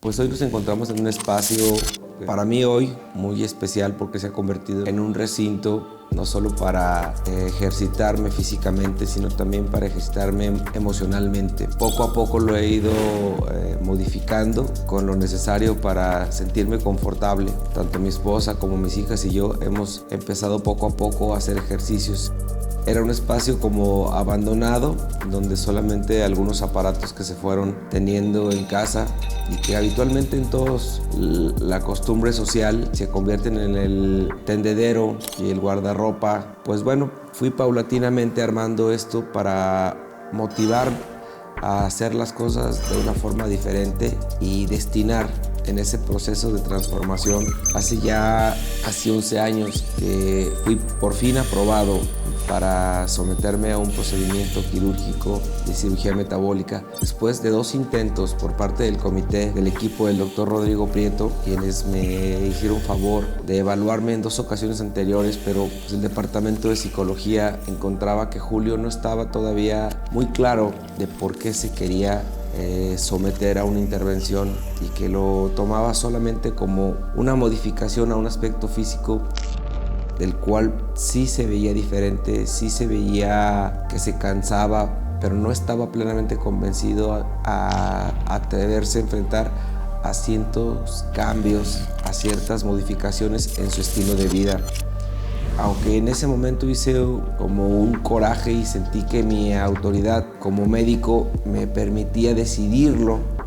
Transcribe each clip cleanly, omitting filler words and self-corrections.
Pues hoy nos encontramos en un espacio, para mí hoy, muy especial porque se ha convertido en un recinto no solo para ejercitarme físicamente, sino también para ejercitarme emocionalmente. Poco a poco lo he ido modificando con lo necesario para sentirme confortable. Tanto mi esposa como mis hijas y yo hemos empezado poco a poco a hacer ejercicios. Era un espacio como abandonado, donde solamente algunos aparatos que se fueron teniendo en casa y que habitualmente en todos la costumbre social se convierten en el tendedero y el guardarropa. Pues bueno, fui paulatinamente armando esto para motivar a hacer las cosas de una forma diferente y destinar en ese proceso de transformación. Hace ya casi 11 años que fui por fin aprobado para someterme a un procedimiento quirúrgico de cirugía metabólica después de 2 intentos por parte del comité del equipo del doctor Rodrigo Prieto, quienes me hicieron favor de evaluarme en 2 ocasiones anteriores, pero pues, el departamento de psicología encontraba que Julio no estaba todavía muy claro de por qué se quería someter a una intervención y que lo tomaba solamente como una modificación a un aspecto físico del cual sí se veía diferente, sí se veía que se cansaba, pero no estaba plenamente convencido a atreverse a enfrentar a ciertos cambios, a ciertas modificaciones en su estilo de vida. Aunque en ese momento hice como un coraje y sentí que mi autoridad como médico me permitía decidirlo,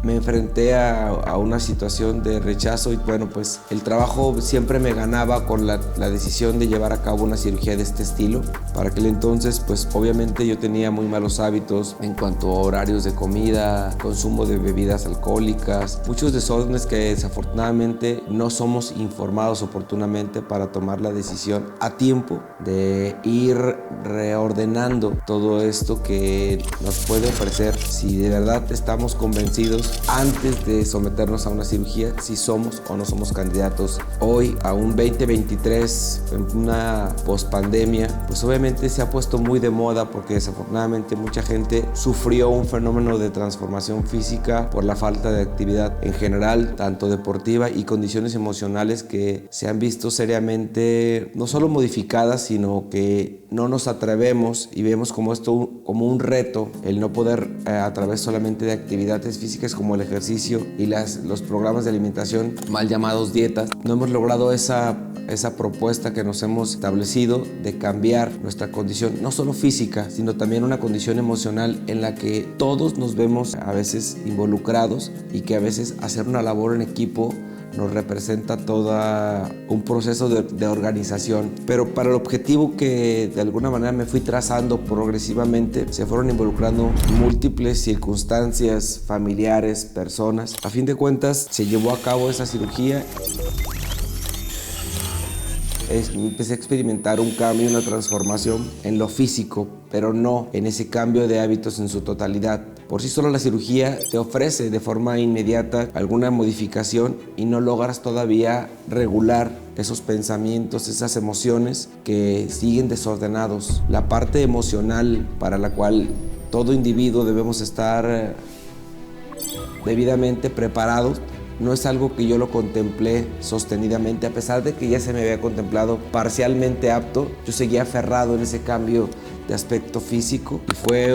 me enfrenté a una situación de rechazo y bueno, pues el trabajo siempre me ganaba con la decisión de llevar a cabo una cirugía de este estilo. Para aquel entonces, pues obviamente yo tenía muy malos hábitos en cuanto a horarios de comida, consumo de bebidas alcohólicas, muchos desórdenes que desafortunadamente no somos informados oportunamente para tomar la decisión a tiempo de ir reordenando todo esto que nos puede ofrecer si de verdad estamos convencidos antes de someternos a una cirugía, si somos o no somos candidatos. Hoy, a un 2023, en una pospandemia, pues obviamente se ha puesto muy de moda porque desafortunadamente mucha gente sufrió un fenómeno de transformación física por la falta de actividad en general, tanto deportiva y condiciones emocionales que se han visto seriamente no solo modificadas, sino que no nos atrevemos y vemos como esto como un reto, el no poder a través solamente de actividades físicas como el ejercicio y los programas de alimentación mal llamados dietas. No hemos logrado esa propuesta que nos hemos establecido de cambiar nuestra condición, no solo física, sino también una condición emocional en la que todos nos vemos a veces involucrados y que a veces hacer una labor en equipo nos representa todo un proceso de organización. Pero para el objetivo que de alguna manera me fui trazando progresivamente, se fueron involucrando múltiples circunstancias, familiares, personas. A fin de cuentas, se llevó a cabo esa cirugía. Empecé a experimentar un cambio, una transformación en lo físico, pero no en ese cambio de hábitos en su totalidad. Por sí solo la cirugía te ofrece de forma inmediata alguna modificación y no logras todavía regular esos pensamientos, esas emociones que siguen desordenados. La parte emocional para la cual todo individuo debemos estar debidamente preparados no es algo que yo lo contemplé sostenidamente, a pesar de que ya se me había contemplado parcialmente apto. Yo seguía aferrado en ese cambio de aspecto físico y fue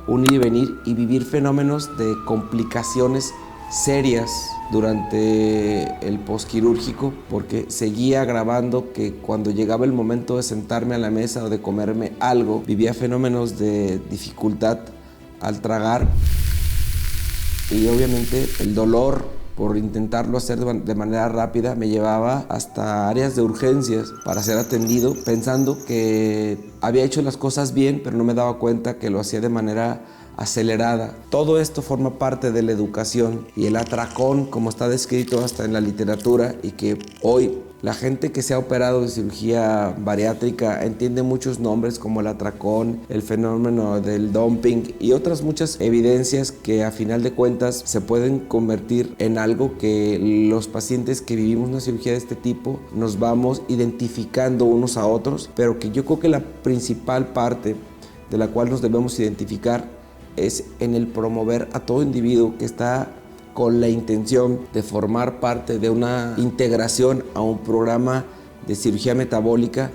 un ir y venir y vivir fenómenos de complicaciones serias durante el posquirúrgico, porque seguía grabando que cuando llegaba el momento de sentarme a la mesa o de comerme algo, vivía fenómenos de dificultad al tragar y obviamente el dolor por intentarlo hacer de manera rápida me llevaba hasta áreas de urgencias para ser atendido, pensando que había hecho las cosas bien, pero no me daba cuenta que lo hacía de manera acelerada. Todo esto forma parte de la educación y el atracón, como está descrito hasta en la literatura, y que hoy la gente que se ha operado de cirugía bariátrica entiende muchos nombres como el atracón, el fenómeno del dumping y otras muchas evidencias que a final de cuentas se pueden convertir en algo que los pacientes que vivimos una cirugía de este tipo nos vamos identificando unos a otros, pero que yo creo que la principal parte de la cual nos debemos identificar es en el promover a todo individuo que está con la intención de formar parte de una integración a un programa de cirugía metabólica,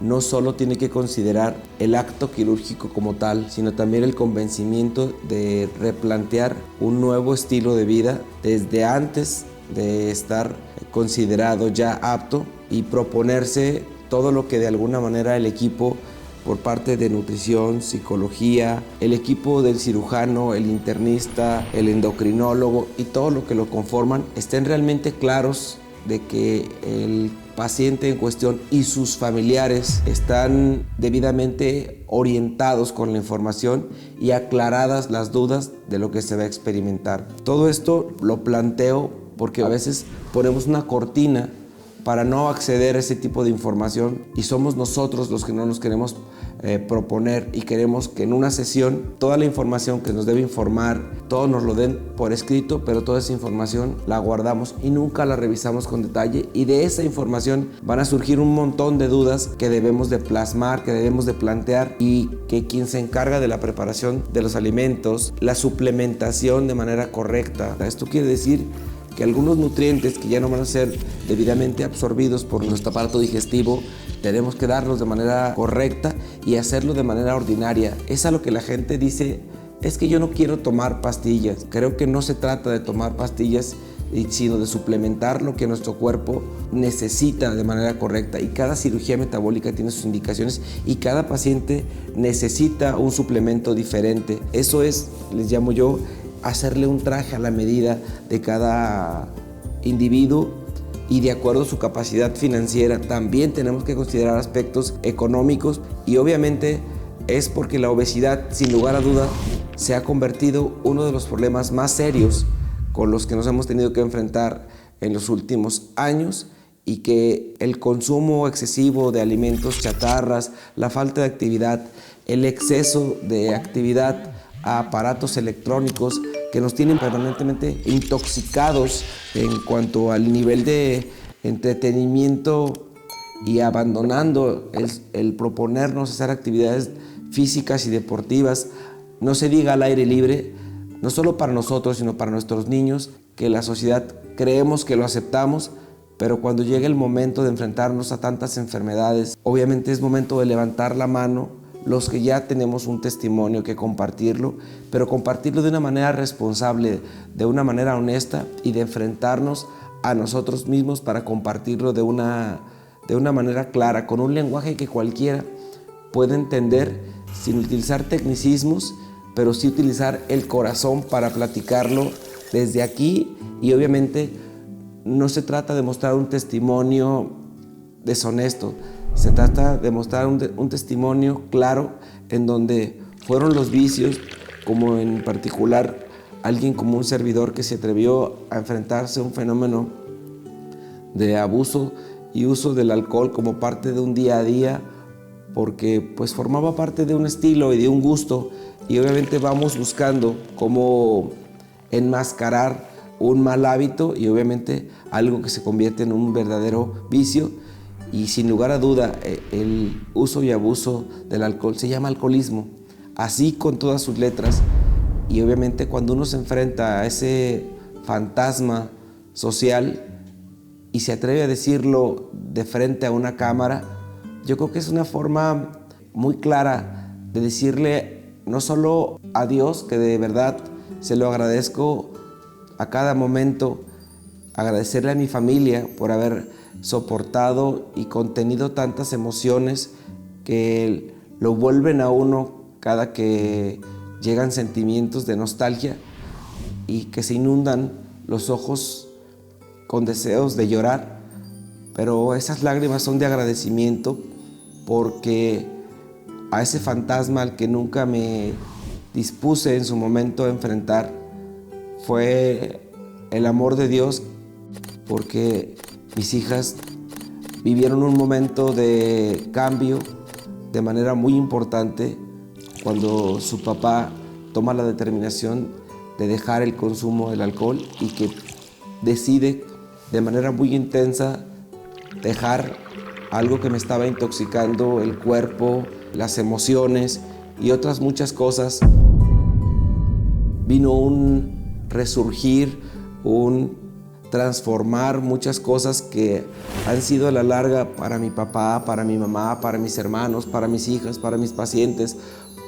no solo tiene que considerar el acto quirúrgico como tal, sino también el convencimiento de replantear un nuevo estilo de vida desde antes de estar considerado ya apto y proponerse todo lo que de alguna manera el equipo por parte de nutrición, psicología, el equipo del cirujano, el internista, el endocrinólogo y todo lo que lo conforman estén realmente claros de que el paciente en cuestión y sus familiares están debidamente orientados con la información y aclaradas las dudas de lo que se va a experimentar. Todo esto lo planteo porque a veces ponemos una cortina para no acceder a ese tipo de información y somos nosotros los que no nos queremos proponer y queremos que en una sesión toda la información que nos debe informar, todo nos lo den por escrito, pero toda esa información la guardamos y nunca la revisamos con detalle, y de esa información van a surgir un montón de dudas que debemos de plasmar, que debemos de plantear, y que quien se encarga de la preparación de los alimentos, la suplementación de manera correcta. Esto quiere decir que algunos nutrientes que ya no van a ser debidamente absorbidos por nuestro aparato digestivo, tenemos que darlos de manera correcta y hacerlo de manera ordinaria. Es a lo que la gente dice, es que yo no quiero tomar pastillas. Creo que no se trata de tomar pastillas, sino de suplementar lo que nuestro cuerpo necesita de manera correcta, y cada cirugía metabólica tiene sus indicaciones y cada paciente necesita un suplemento diferente. Eso es, les llamo yo, hacerle un traje a la medida de cada individuo y de acuerdo a su capacidad financiera. También tenemos que considerar aspectos económicos, y obviamente es porque la obesidad, sin lugar a duda, se ha convertido uno de los problemas más serios con los que nos hemos tenido que enfrentar en los últimos años, y que el consumo excesivo de alimentos chatarras, la falta de actividad, el exceso de actividad a aparatos electrónicos que nos tienen permanentemente intoxicados en cuanto al nivel de entretenimiento, y abandonando el proponernos hacer actividades físicas y deportivas, no se diga al aire libre, no solo para nosotros, sino para nuestros niños, que la sociedad creemos que lo aceptamos, pero cuando llega el momento de enfrentarnos a tantas enfermedades, obviamente es momento de levantar la mano los que ya tenemos un testimonio que compartirlo, pero compartirlo de una manera responsable, de una manera honesta, y de enfrentarnos a nosotros mismos para compartirlo de una manera clara, con un lenguaje que cualquiera puede entender, sin utilizar tecnicismos, pero sí utilizar el corazón para platicarlo desde aquí. Y obviamente no se trata de mostrar un testimonio deshonesto, se trata de mostrar un testimonio claro en donde fueron los vicios, como en particular alguien como un servidor que se atrevió a enfrentarse a un fenómeno de abuso y uso del alcohol como parte de un día a día, porque pues formaba parte de un estilo y de un gusto, y obviamente vamos buscando cómo enmascarar un mal hábito y obviamente algo que se convierte en un verdadero vicio. Y sin lugar a duda, el uso y abuso del alcohol se llama alcoholismo, así con todas sus letras. Y obviamente cuando uno se enfrenta a ese fantasma social y se atreve a decirlo de frente a una cámara, yo creo que es una forma muy clara de decirle no solo a Dios, que de verdad se lo agradezco a cada momento, agradecerle a mi familia por haber soportado y contenido tantas emociones que lo vuelven a uno cada que llegan sentimientos de nostalgia y que se inundan los ojos con deseos de llorar, pero esas lágrimas son de agradecimiento, porque a ese fantasma al que nunca me dispuse en su momento a enfrentar fue el amor de Dios, porque mis hijas vivieron un momento de cambio de manera muy importante cuando su papá toma la determinación de dejar el consumo del alcohol y que decide de manera muy intensa dejar algo que me estaba intoxicando el cuerpo, las emociones y otras muchas cosas. Vino un resurgir, un transformar muchas cosas que han sido a la larga para mi papá, para mi mamá, para mis hermanos, para mis hijas, para mis pacientes,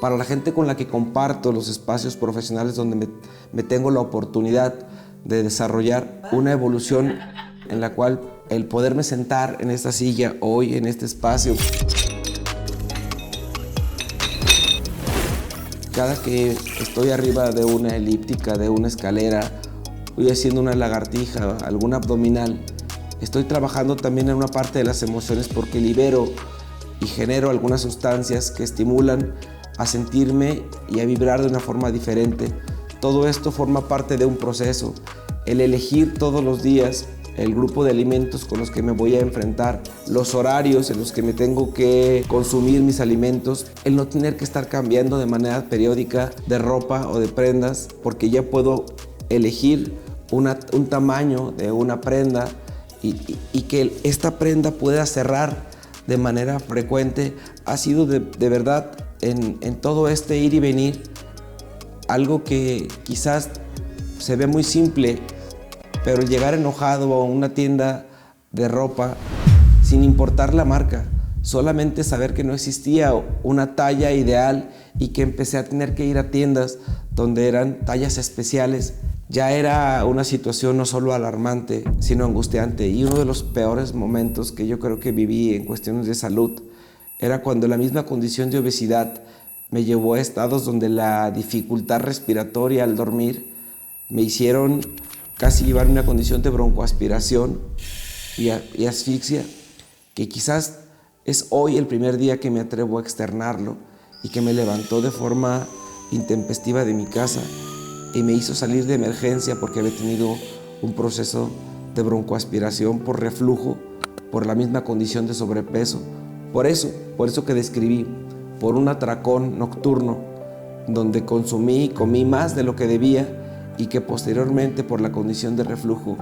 para la gente con la que comparto los espacios profesionales donde me tengo la oportunidad de desarrollar una evolución en la cual el poderme sentar en esta silla hoy, en este espacio, cada que estoy arriba de una elíptica, de una escalera, voy haciendo una lagartija, algún abdominal, estoy trabajando también en una parte de las emociones porque libero y genero algunas sustancias que estimulan a sentirme y a vibrar de una forma diferente. Todo esto forma parte de un proceso. El elegir todos los días el grupo de alimentos con los que me voy a enfrentar, los horarios en los que me tengo que consumir mis alimentos, el no tener que estar cambiando de manera periódica de ropa o de prendas, porque ya puedo elegir un tamaño de una prenda y que esta prenda pueda cerrar de manera frecuente, ha sido de verdad en todo este ir y venir algo que quizás se ve muy simple, pero llegar enojado a una tienda de ropa sin importar la marca, solamente saber que no existía una talla ideal y que empecé a tener que ir a tiendas donde eran tallas especiales, ya era una situación no solo alarmante, sino angustiante. Y uno de los peores momentos que yo creo que viví en cuestiones de salud era cuando la misma condición de obesidad me llevó a estados donde la dificultad respiratoria al dormir me hicieron casi llevarme a una condición de broncoaspiración y asfixia, que quizás es hoy el primer día que me atrevo a externarlo y que me levantó de forma intempestiva de mi casa y me hizo salir de emergencia porque había tenido un proceso de broncoaspiración por reflujo, por la misma condición de sobrepeso. Por eso que describí, por un atracón nocturno donde consumí y comí más de lo que debía y que posteriormente por la condición de reflujo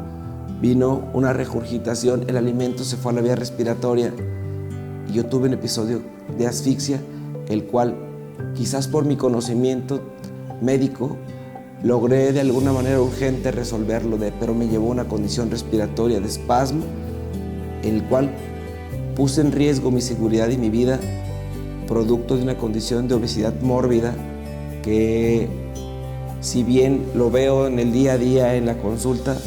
vino una regurgitación, el alimento se fue a la vía respiratoria y yo tuve un episodio de asfixia, el cual quizás por mi conocimiento médico logré de alguna manera urgente resolverlo, pero me llevó a una condición respiratoria de espasmo, en el cual puse en riesgo mi seguridad y mi vida, producto de una condición de obesidad mórbida que, si bien lo veo en el día a día en la consulta,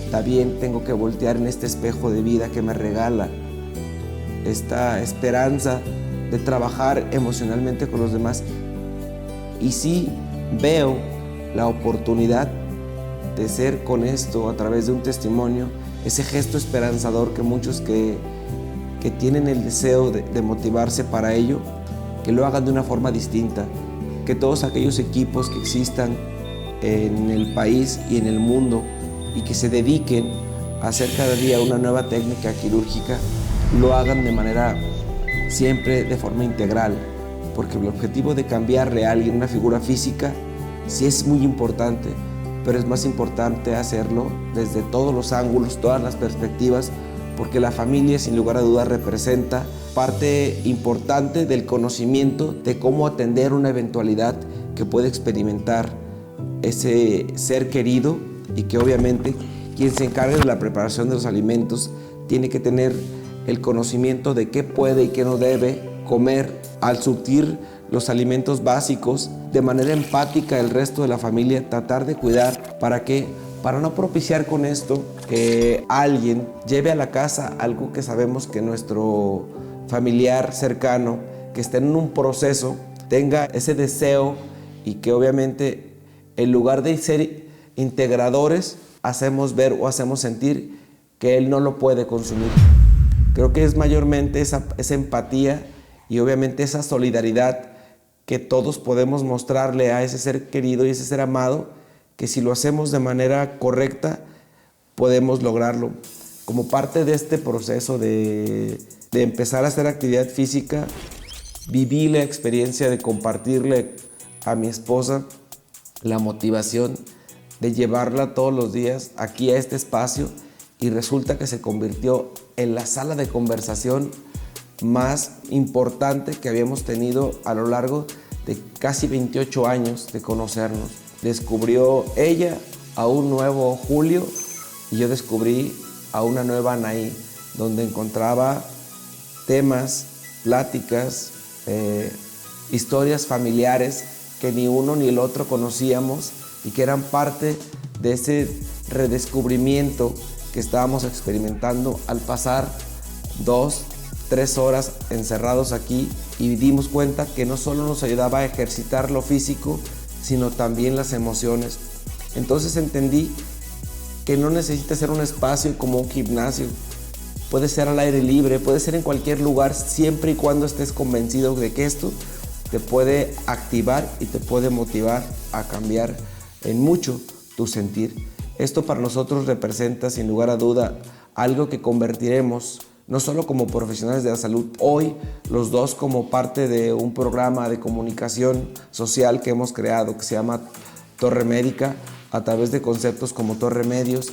también tengo que voltear en este espejo de vida que me regala esta esperanza de trabajar emocionalmente con los demás. Y sí veo la oportunidad de ser con esto, a través de un testimonio, ese gesto esperanzador que muchos que tienen el deseo de motivarse para ello, que lo hagan de una forma distinta, que todos aquellos equipos que existan en el país y en el mundo y que se dediquen a hacer cada día una nueva técnica quirúrgica, lo hagan de manera siempre de forma integral, porque el objetivo de cambiarle a alguien una figura física sí es muy importante, pero es más importante hacerlo desde todos los ángulos, todas las perspectivas, porque la familia sin lugar a dudas representa parte importante del conocimiento de cómo atender una eventualidad que puede experimentar ese ser querido, y que obviamente quien se encargue de la preparación de los alimentos tiene que tener el conocimiento de qué puede y qué no debe comer al surtir los alimentos básicos de manera empática. El resto de la familia tratar de cuidar para no propiciar con esto que alguien lleve a la casa algo que sabemos que nuestro familiar cercano que está en un proceso tenga ese deseo, y que obviamente en lugar de ser integradores hacemos ver o hacemos sentir que él no lo puede consumir. Creo que es mayormente esa empatía y obviamente esa solidaridad que todos podemos mostrarle a ese ser querido y ese ser amado, que si lo hacemos de manera correcta podemos lograrlo. Como parte de este proceso de empezar a hacer actividad física, viví la experiencia de compartirle a mi esposa la motivación de llevarla todos los días aquí a este espacio, y resulta que se convirtió en la sala de conversación más importante que habíamos tenido a lo largo de casi 28 años de conocernos. Descubrió ella a un nuevo Julio y yo descubrí a una nueva Anaí, donde encontraba temas, pláticas, historias familiares que ni uno ni el otro conocíamos y que eran parte de ese redescubrimiento que estábamos experimentando al pasar 2, 3 horas encerrados aquí, y dimos cuenta que no solo nos ayudaba a ejercitar lo físico, sino también las emociones. Entonces entendí que no necesita ser un espacio como un gimnasio. Puede ser al aire libre, puede ser en cualquier lugar, siempre y cuando estés convencido de que esto te puede activar y te puede motivar a cambiar en mucho tu sentir. Esto para nosotros representa, sin lugar a duda, algo que convertiremos no solo como profesionales de la salud, hoy los dos como parte de un programa de comunicación social que hemos creado, que se llama Torre Médica, a través de conceptos como Torre Medios,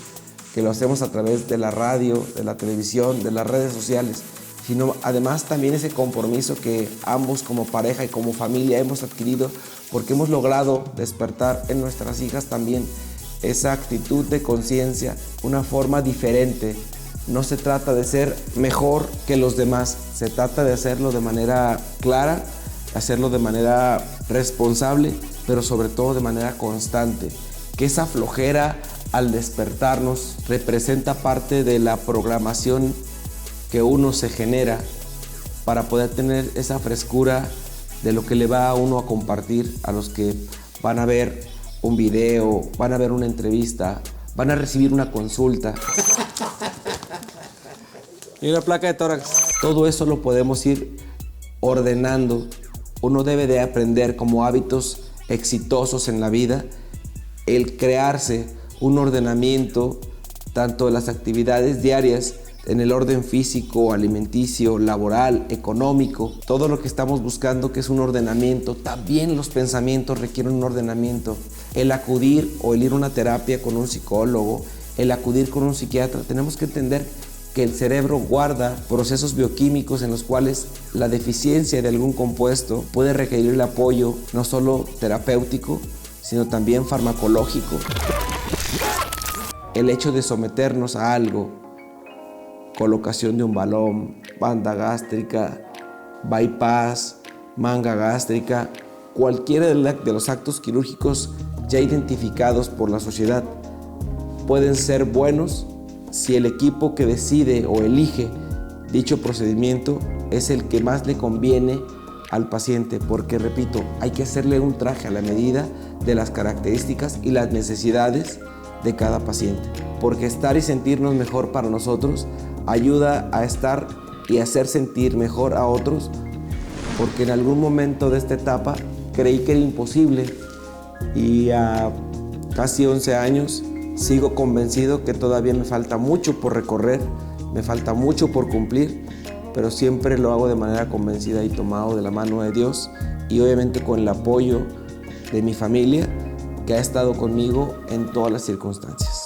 que lo hacemos a través de la radio, de la televisión, de las redes sociales, sino además también ese compromiso que ambos como pareja y como familia hemos adquirido, porque hemos logrado despertar en nuestras hijas también esa actitud de conciencia, una forma diferente. No se trata de ser mejor que los demás, se trata de hacerlo de manera clara, hacerlo de manera responsable, pero sobre todo de manera constante. Que esa flojera al despertarnos representa parte de la programación que uno se genera para poder tener esa frescura de lo que le va a uno a compartir a los que van a ver un video, van a ver una entrevista, van a recibir una consulta. Y una placa de tórax. Todo eso lo podemos ir ordenando. Uno debe de aprender como hábitos exitosos en la vida el crearse un ordenamiento tanto de las actividades diarias en el orden físico, alimenticio, laboral, económico, todo lo que estamos buscando que es un ordenamiento. También los pensamientos requieren un ordenamiento. El acudir o el ir a una terapia con un psicólogo, el acudir con un psiquiatra, tenemos que entender que el cerebro guarda procesos bioquímicos en los cuales la deficiencia de algún compuesto puede requerir el apoyo no solo terapéutico, sino también farmacológico. El hecho de someternos a algo, colocación de un balón, banda gástrica, bypass, manga gástrica, cualquiera de los actos quirúrgicos ya identificados por la sociedad pueden ser buenos si el equipo que decide o elige dicho procedimiento es el que más le conviene al paciente, porque repito, hay que hacerle un traje a la medida de las características y las necesidades de cada paciente, porque estar y sentirnos mejor para nosotros ayuda a estar y hacer sentir mejor a otros, porque en algún momento de esta etapa creí que era imposible y a casi 11 años sigo convencido que todavía me falta mucho por recorrer, me falta mucho por cumplir, pero siempre lo hago de manera convencida y tomado de la mano de Dios y obviamente con el apoyo de mi familia que ha estado conmigo en todas las circunstancias.